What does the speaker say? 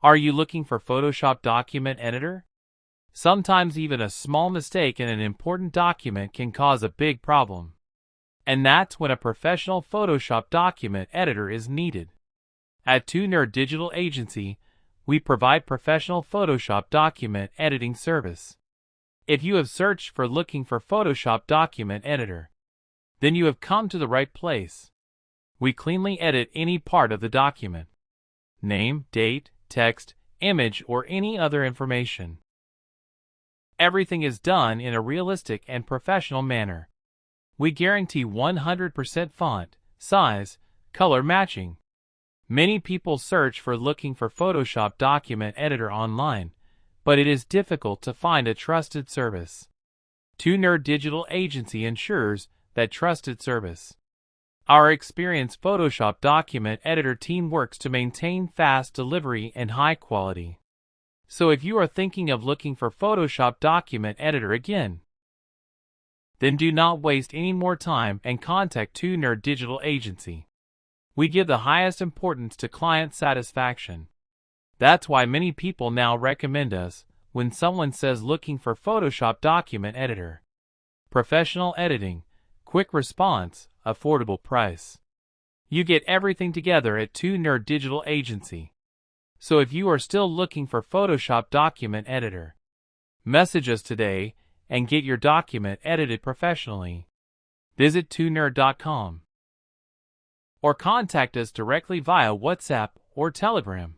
Are you looking for Photoshop Document Editor? Sometimes even a small mistake in an important document can cause a big problem. And that's when a professional Photoshop document editor is needed. At 2Nerd Digital Agency, we provide professional Photoshop document editing service. If you have searched for looking for Photoshop document editor, then you have come to the right place. We cleanly edit any part of the document. Name, date, text, image, or any other information. Everything is done in a realistic and professional manner. We guarantee 100% font, size, color matching. Many people search for looking for Photoshop document editor online, but it is difficult to find a trusted service. 2Nerd Digital Agency ensures that trusted service. Our experienced Photoshop document editor team works to maintain fast delivery and high quality. So if you are thinking of looking for Photoshop document editor again, then do not waste any more time and contact 2Nerd Digital Agency. We give the highest importance to client satisfaction. That's why many people now recommend us when someone says looking for Photoshop document editor. Professional editing, quick response, affordable price. You get everything together at 2Nerd Digital Agency. So if you are still looking for Photoshop document editor, message us today and get your document edited professionally. Visit 2nerd.com or contact us directly via WhatsApp or Telegram.